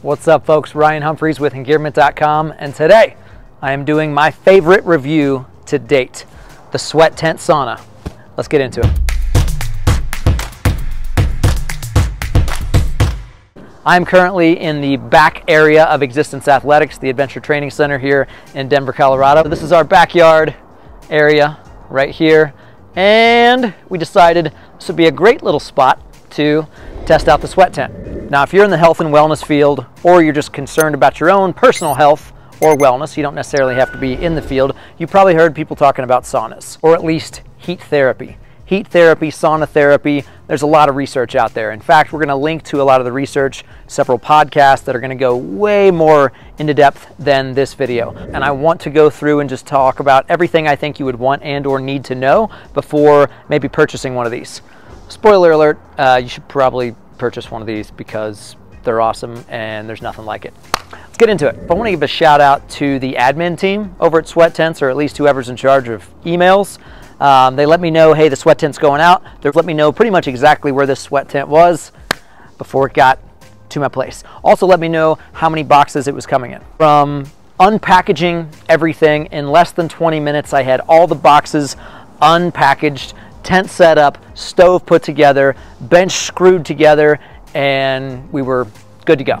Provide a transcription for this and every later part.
What's up, folks? Ryan Humphries with Engearment.com, and today I am doing my favorite review to date, the Sweat Tent Sauna. Let's get into it. I'm currently in the back area of Existence Athletics, the Adventure Training Center here in Denver, Colorado. This is our backyard area right here, and we decided this would be a great little spot to test out the sweat tent. Now, if you're in the health and wellness field, or you're just concerned about your own personal health or wellness, you don't necessarily have to be in the field, you probably heard people talking about saunas, or at least heat therapy. Heat therapy, sauna therapy, there's a lot of research out there. In fact, we're gonna link to a lot of the research, several podcasts that are gonna go way more into depth than this video. And I want to go through and just talk about everything I think you would want and or need to know before maybe purchasing one of these. Spoiler alert, you should probably purchase one of these because they're awesome and there's nothing like it. Let's get into it. I want to give a shout out to the admin team over at Sweat Tents, or at least whoever's in charge of emails. They let me know, hey, the sweat tent's going out. They let me know pretty much exactly where this sweat tent was before it got to my place. Also let me know how many boxes it was coming in. From unpackaging everything, in less than 20 minutes, I had all the boxes unpackaged, tent set up, stove put together, bench screwed together, and we were good to go.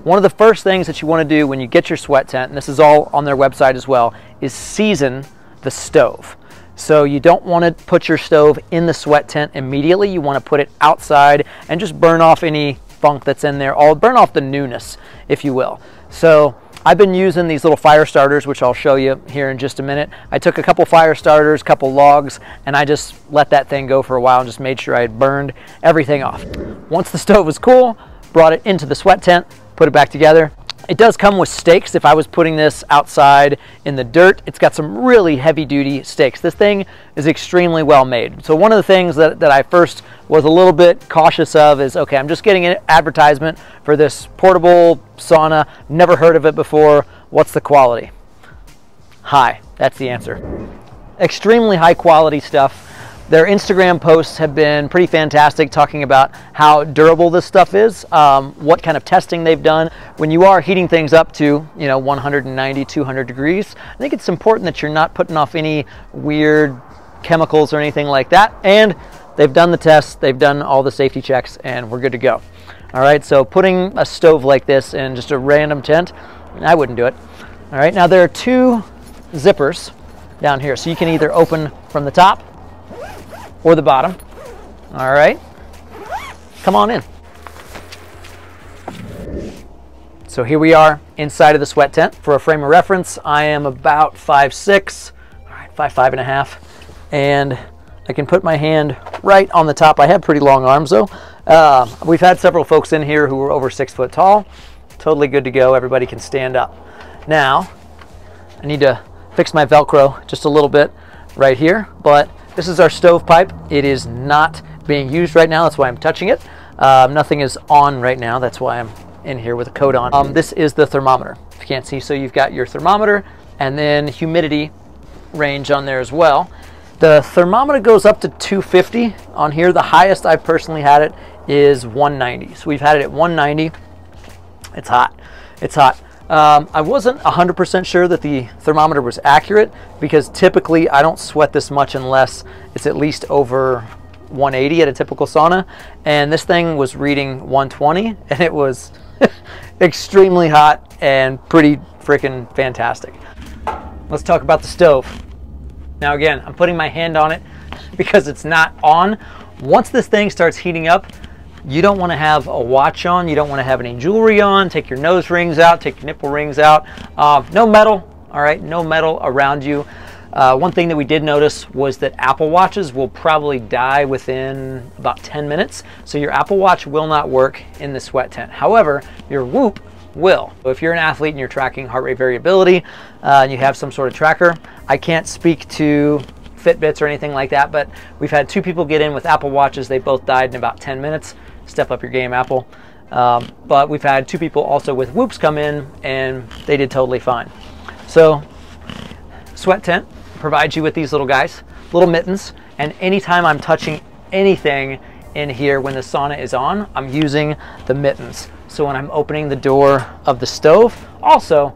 One of the first things that you want to do when you get your sweat tent, and this is all on their website as well, is season the stove. So you don't want to put your stove in the sweat tent immediately. You want to put it outside and just burn off any funk that's in there, burn off the newness, if you will. So I've been using these little fire starters, which I'll show you here in just a minute. I took a couple fire starters, couple logs, and I just let that thing go for a while and just made sure I had burned everything off. Once the stove was cool, brought it into the sweat tent, put it back together. It does come with stakes. If I was putting this outside in the dirt, it's got some really heavy-duty stakes. This thing is extremely well made. So one of the things that I first was a little bit cautious of is, okay, I'm just getting an advertisement for this portable sauna. Never heard of it before. What's the quality? High. That's the answer. Extremely high quality stuff. Their Instagram posts have been pretty fantastic, talking about how durable this stuff is, what kind of testing they've done. When you are heating things up to, 190, 200 degrees, I think it's important that you're not putting off any weird chemicals or anything like that. And they've done the tests, they've done all the safety checks, and we're good to go. All right, so putting a stove like this in just a random tent, I wouldn't do it. All right, now there are two zippers down here, so you can either open from the top or the bottom. All right, come on in. So here we are inside of the sweat tent. For a frame of reference, I am about 5'6", all right, 5'5.5", and I can put my hand right on the top. I have pretty long arms though. We've had several folks in here who are over 6 foot tall. Totally good to go. Everybody can stand up. Now, I need to fix my Velcro just a little bit right here, but this is our stovepipe. It is not being used right now. That's why I'm touching it. Nothing is on right now. That's why I'm in here with a coat on. This is the thermometer, if you can't see. So you've got your thermometer and then humidity range on there as well. The thermometer goes up to 250 on here. The highest I've personally had it is 190. So we've had it at 190. It's hot. It's hot. I wasn't 100% sure that the thermometer was accurate, because typically I don't sweat this much unless it's at least over 180 at a typical sauna, and this thing was reading 120, and it was extremely hot and pretty freaking fantastic. Let's talk about the stove. Now again, I'm putting my hand on it because it's not on. Once this thing starts heating up, you don't want to have a watch on. You don't want to have any jewelry on. Take your nose rings out. Take your nipple rings out. No metal. All right, no metal around you. One thing that we did notice was that Apple Watches will probably die within about 10 minutes. So your Apple Watch will not work in the sweat tent. However, your Whoop will. So if you're an athlete and you're tracking heart rate variability and you have some sort of tracker, I can't speak to Fitbits or anything like that, but we've had 2 people get in with Apple Watches. They both died in about 10 minutes. Step up your game, Apple. But we've had 2 people also with Whoops come in and they did totally fine. So sweat tent provides you with these little guys, little mittens, and anytime I'm touching anything in here when the sauna is on, I'm using the mittens. so when I'm opening the door of the stove. Also,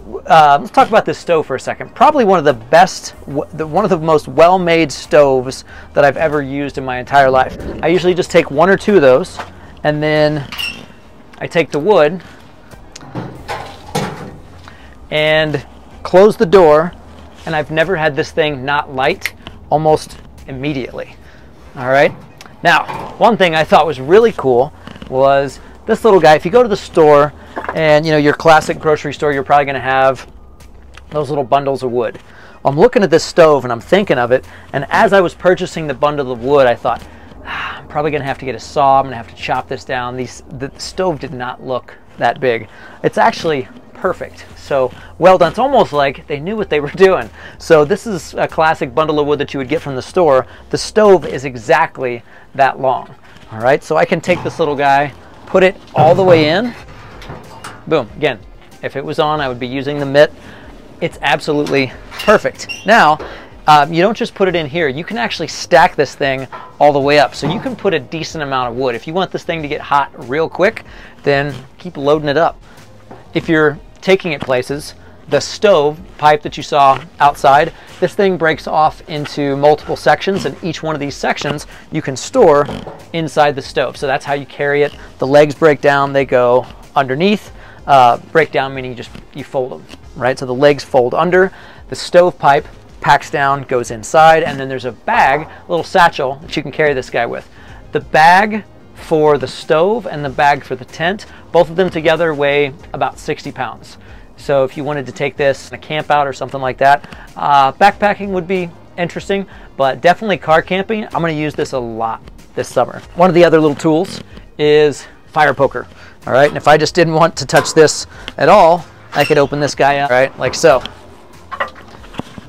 let's talk about this stove for a second. Probably one of the best, one of the most well-made stoves that I've ever used in my entire life. I usually just take 1 or 2 of those, and then I take the wood and close the door, and I've never had this thing not light almost immediately. All right. Now, one thing I thought was really cool was this little guy. If you go to the store, and you know, your classic grocery store, you're probably going to have those little bundles of wood. Well, I'm looking at this stove and I'm thinking of it, and as I was purchasing the bundle of wood, I thought, I'm probably going to have to get a saw. I'm going to have to chop this down. The stove did not look that big. It's actually perfect. So well done. It's almost like they knew what they were doing. So this is a classic bundle of wood that you would get from the store. The stove is exactly that long. All right, so I can take this little guy, put it all the way in. Boom. Again, if it was on, I would be using the mitt. It's absolutely perfect. Now, you don't just put it in here. You can actually stack this thing all the way up. So you can put a decent amount of wood. If you want this thing to get hot real quick, then keep loading it up. If you're taking it places, the stove pipe that you saw outside, this thing breaks off into multiple sections, and each one of these sections you can store inside the stove. So that's how you carry it. The legs break down, they go underneath. Break down meaning you fold them, right? So the legs fold under, the stove pipe packs down, goes inside, and then there's a bag, a little satchel that you can carry this guy with. The bag for the stove and the bag for the tent, both of them together weigh about 60 pounds. So if you wanted to take this in a camp out or something like that, backpacking would be interesting, but definitely car camping. I'm going to use this a lot this summer. One of the other little tools is fire poker. All right, and if I just didn't want to touch this at all, I could open this guy up, right, like so.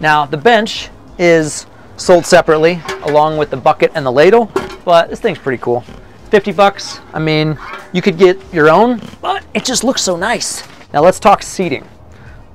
Now, the bench is sold separately along with the bucket and the ladle, but this thing's pretty cool. 50 bucks. I mean, you could get your own, but it just looks so nice. Now let's talk seating.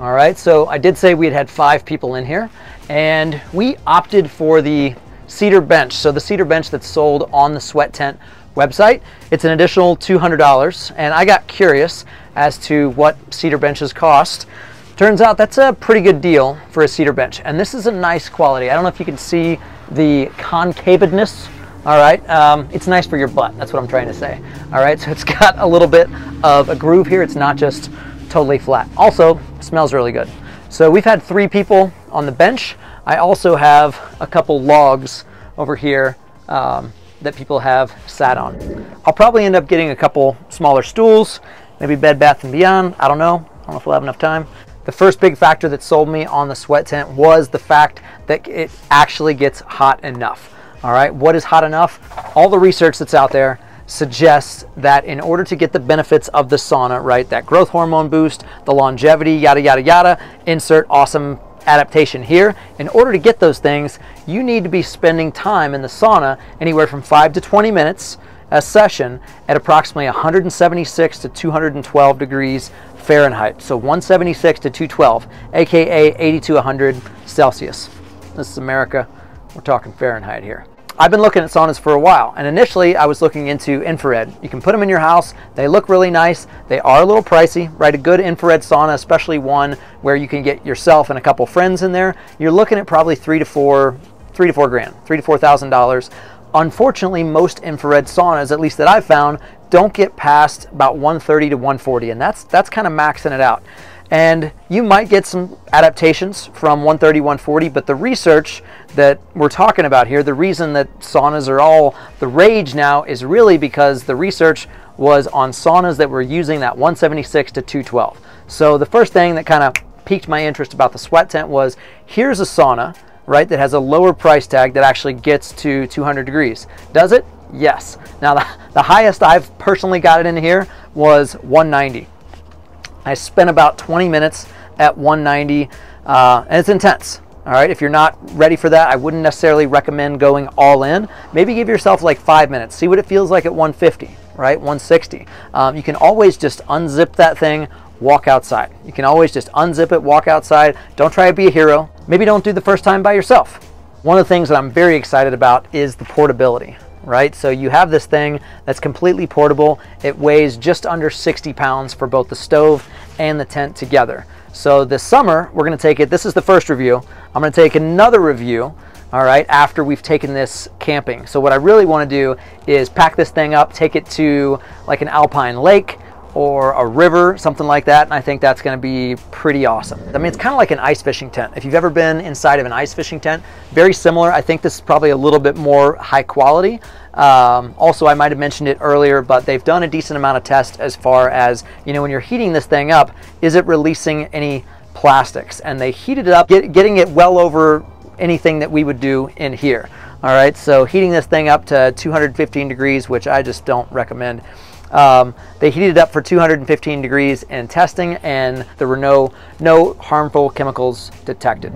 All right, so I did say we had 5 people in here, and we opted for the cedar bench. So the cedar bench that's sold on the Sweat Tent website, it's an additional $200, and I got curious as to what cedar benches cost. Turns out that's a pretty good deal for a cedar bench, and this is a nice quality. I don't know if you can see the concavedness. All right, it's nice for your butt. That's what I'm trying to say. All right, so it's got a little bit of a groove here. It's not just totally flat. Also, smells really good. So we've had 3 people on the bench. I also have a couple logs over here that people have sat on. I'll probably end up getting a couple smaller stools, maybe Bed Bath & Beyond. I don't know if we'll have enough time. The first big factor that sold me on the Sweat Tent was the fact that it actually gets hot enough. All right, what is hot enough? All the research that's out there suggests that in order to get the benefits of the sauna, right, that growth hormone boost, the longevity, yada, yada, yada, insert awesome adaptation here. In order to get those things, you need to be spending time in the sauna anywhere from 5 to 20 minutes a session at approximately 176 to 212 degrees Fahrenheit. So 176 to 212, aka 80 to 100 Celsius. This is America. We're talking Fahrenheit here. I've been looking at saunas for a while, and initially I was looking into infrared. You can put them in your house. They look really nice. They are a little pricey, right? A good infrared sauna, especially one where you can get yourself and a couple friends in there, you're looking at probably $3 to $4 grand, $3,000 to $4,000. Unfortunately, most infrared saunas, at least that I've found, don't get past about 130 to 140, and that's kind of maxing it out. And you might get some adaptations from 130, 140, but the research that we're talking about here, the reason that saunas are all the rage now is really because the research was on saunas that were using that 176 to 212. So the first thing that kind of piqued my interest about the Sweat Tent was, here's a sauna, right, that has a lower price tag that actually gets to 200 degrees. Does it? Yes. Now the highest I've personally got it in here was 190. I spent about 20 minutes at 190, and it's intense. All right, if you're not ready for that, I wouldn't necessarily recommend going all in. Maybe give yourself like 5 minutes. See what it feels like at 150, right? 160. You can always just unzip that thing, walk outside. You can always just unzip it, walk outside. Don't try to be a hero. Maybe don't do the first time by yourself. One of the things that I'm very excited about is the portability, right? So you have this thing that's completely portable. It weighs just under 60 pounds for both the stove and the tent together. So this summer, we're gonna take it, this is the first review. I'm gonna take another review, all right, after we've taken this camping. So what I really wanna do is pack this thing up, take it to like an alpine lake or a river, something like that, and I think that's gonna be pretty awesome. I mean, it's kind of like an ice fishing tent. If you've ever been inside of an ice fishing tent, very similar. I think this is probably a little bit more high quality. Also, I might have mentioned it earlier, but they've done a decent amount of tests as far as, you know, when you're heating this thing up, is it releasing any plastics? And they heated it up, getting it well over anything that we would do in here. All right, so heating this thing up to 215 degrees, which I just don't recommend. They heated it up for 215 degrees in testing, and there were no harmful chemicals detected.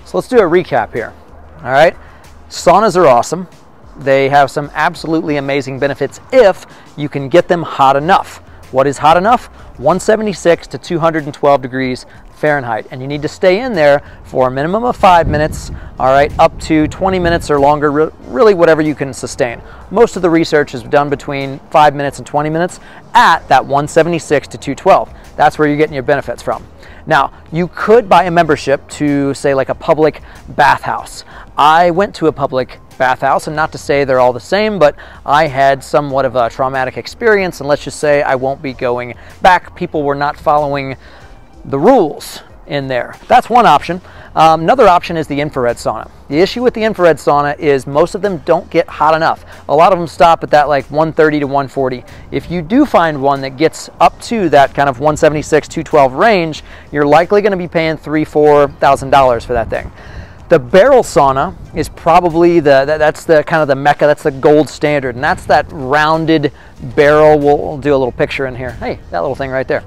So let's do a recap here. All right, saunas are awesome. They have some absolutely amazing benefits if you can get them hot enough. What is hot enough? 176 to 212 degrees Fahrenheit, and you need to stay in there for a minimum of 5 minutes, all right, up to 20 minutes or longer, really whatever you can sustain. Most of the research is done between 5 minutes and 20 minutes at that 176 to 212. That's where you're getting your benefits from. Now, you could buy a membership to, say, like a public bathhouse. I went to a public bathhouse, and not to say they're all the same, but I had somewhat of a traumatic experience, and let's just say I won't be going back. People were not following the rules in there. That's one option. Another option is the infrared sauna. The issue with the infrared sauna is most of them don't get hot enough. A lot of them stop at that like 130 to 140. If you do find one that gets up to that kind of 176, 212 range, you're likely going to be paying $3,000–4,000 for that thing. The barrel sauna is probably that's the kind of the mecca, that's the gold standard, and that's that rounded barrel. We'll do a little picture in here. Hey, that little thing right there.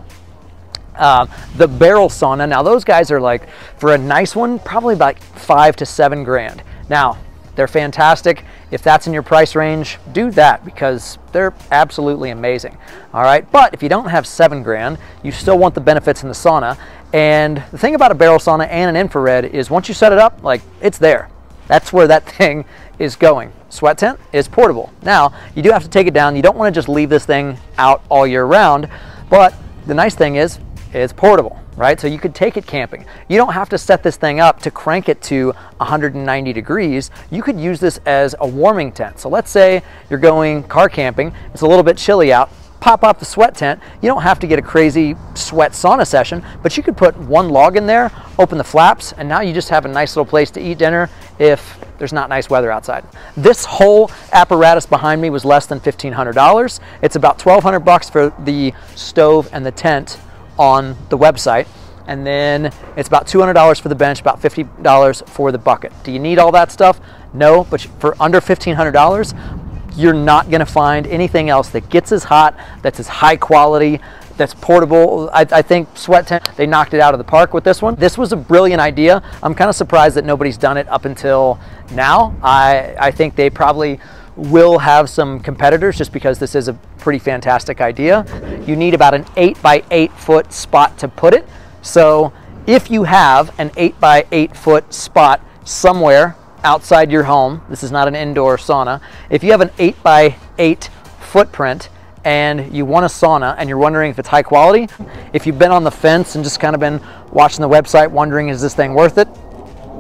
The barrel sauna, now those guys are like, for a nice one, probably about $5 to $7 grand. Now, they're fantastic. If that's in your price range, do that because they're absolutely amazing. All right, but if you don't have $7 grand, you still want the benefits in the sauna. And the thing about a barrel sauna and an infrared is once you set it up, like, it's there. That's where that thing is going. Sweat tent is portable. Now, you do have to take it down. You don't want to just leave this thing out all year round, but the nice thing is it's portable, right? So you could take it camping. You don't have to set this thing up to crank it to 190 degrees. You could use this as a warming tent. So let's say you're going car camping, it's a little bit chilly out, pop up the sweat tent. You don't have to get a crazy sweat sauna session, but you could put one log in there, open the flaps, and now you just have a nice little place to eat dinner if there's not nice weather outside. This whole apparatus behind me was less than $1,500. It's about $1,200 for the stove and the tent on the website, and then it's about $200 for the bench, about $50 for the bucket. Do you need all that stuff? No, but for under $1,500, you're not going to find anything else that gets as hot, that's as high quality, that's portable. I think Sweat Tent, they knocked it out of the park with this one. This was a brilliant idea. I'm kind of surprised that nobody's done it up until now. I think they probably will have some competitors just because this is a pretty fantastic idea. You need about an 8 by 8 foot spot to put it. So if you have an 8 by 8 foot spot somewhere outside your home, this is not an indoor sauna, if you have an 8 by 8 footprint and you want a sauna and you're wondering if it's high quality, if you've been on the fence and just kind of been watching the website wondering, is this thing worth it?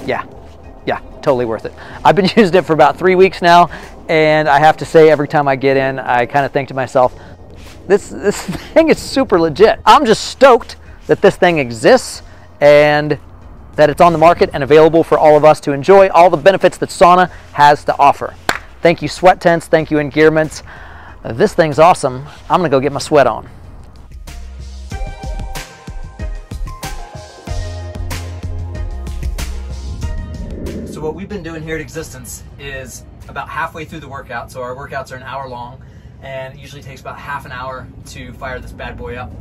Yeah, totally worth it. I've been using it for about 3 weeks now, and I have to say every time I get in, I kind of think to myself, this thing is super legit. I'm just stoked that this thing exists and that it's on the market and available for all of us to enjoy all the benefits that sauna has to offer. Thank you, Sweat Tents. Thank you, Engearment. This thing's awesome. I'm gonna go get my sweat on. So what we've been doing here at Existence is about halfway through the workout. So our workouts are an hour long, and it usually takes about half an hour to fire this bad boy up,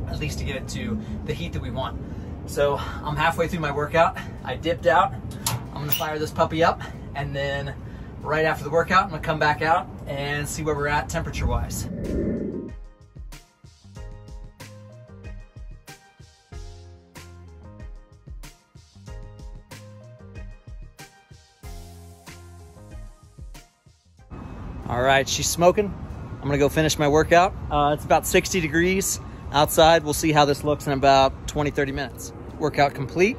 at least to get it to the heat that we want. So I'm halfway through my workout. I dipped out. I'm gonna fire this puppy up, and then right after the workout, I'm gonna come back out and see where we're at temperature-wise. All right, she's smoking. I'm gonna go finish my workout. It's about 60 degrees outside. We'll see how this looks in about 20, 30 minutes. Workout complete.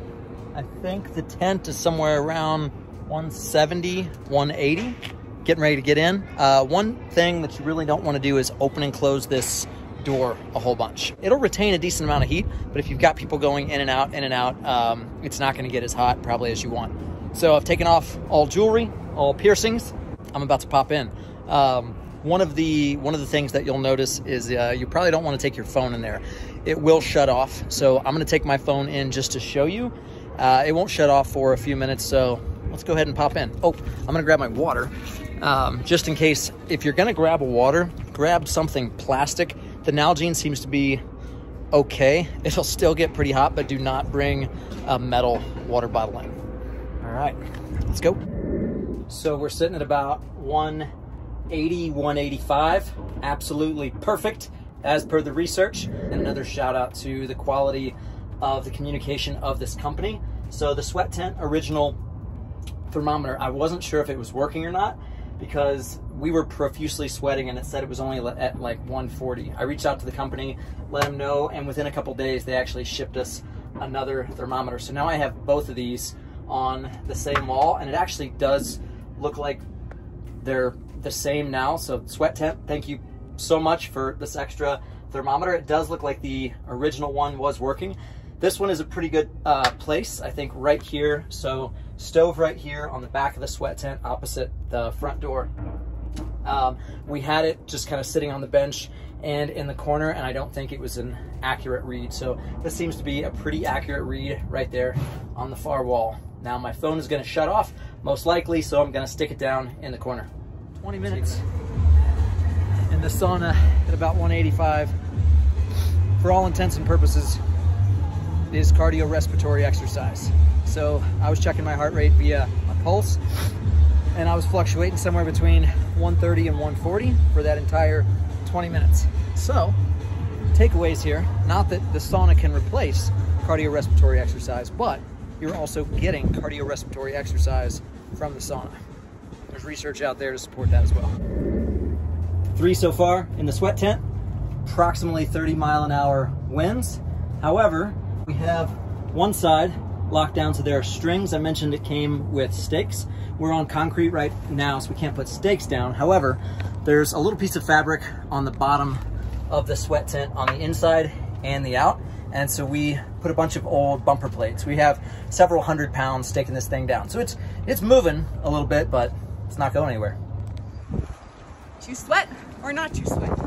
I think the tent is somewhere around 170, 180. Getting ready to get in. One thing that you really don't want to do is open and close this door a whole bunch. It'll retain a decent amount of heat, but if you've got people going in and out, it's not going to get as hot probably as you want. So I've taken off all jewelry, all piercings. I'm about to pop in. One of the things that you'll notice is you probably don't want to take your phone in there. It will shut off. So I'm going to take my phone in just to show you. It won't shut off for a few minutes, so let's go ahead and pop in. Oh, I'm going to grab my water. Just in case, if you're gonna grab a water, grab something plastic. The Nalgene seems to be okay. It'll still get pretty hot, but do not bring a metal water bottle in. All right, let's go. So we're sitting at about 180, 185. Absolutely perfect as per the research. And another shout out to the quality of the communication of this company. So the Sweat Tent original thermometer, I wasn't sure if it was working or not, because we were profusely sweating and it said it was only at like 140. I reached out to the company, let them know, and within a couple days they actually shipped us another thermometer. So now I have both of these on the same wall, and it actually does look like they're the same now. So Sweat Tent, thank you so much for this extra thermometer. It does look like the original one was working. This one is a pretty good place, I think, right here. So stove right here on the back of the Sweat Tent opposite the front door. We had it just kind of sitting on the bench and in the corner, and I don't think it was an accurate read. So this seems to be a pretty accurate read right there on the far wall. Now my phone is going to shut off most likely, so I'm going to stick it down in the corner. 20 minutes in the sauna at about 185. For all intents and purposes, is cardiorespiratory exercise. So I was checking my heart rate via my pulse, and I was fluctuating somewhere between 130 and 140 for that entire 20 minutes. So takeaways here, not that the sauna can replace cardiorespiratory exercise, but you're also getting cardiorespiratory exercise from the sauna. There's research out there to support that as well. 3 so far in the Sweat Tent, approximately 30-mile-an-hour winds. However, we have one side locked down to their strings. I mentioned it came with stakes. We're on concrete right now, so we can't put stakes down. However, there's a little piece of fabric on the bottom of the Sweat Tent on the inside and the out. And so we put a bunch of old bumper plates. We have several 100 pounds taking this thing down. So it's moving a little bit, but it's not going anywhere. To sweat or not to sweat?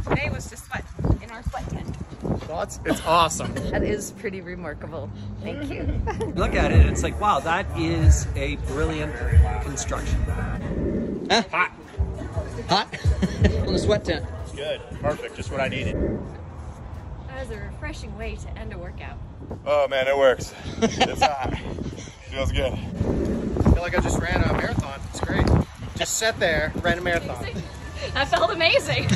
Today was to sweat in our Sweat Tent. Thoughts? It's awesome. That is pretty remarkable. Thank you. Look at it, it's like, wow, that is a brilliant construction. Huh? Hot. Hot? On the Sweat Tent. It's good. Perfect. Just what I needed. That is a refreshing way to end a workout. Oh man, it works. It's hot. Feels good. I feel like I just ran a marathon. It's great. Just sat there, ran a marathon. That felt amazing.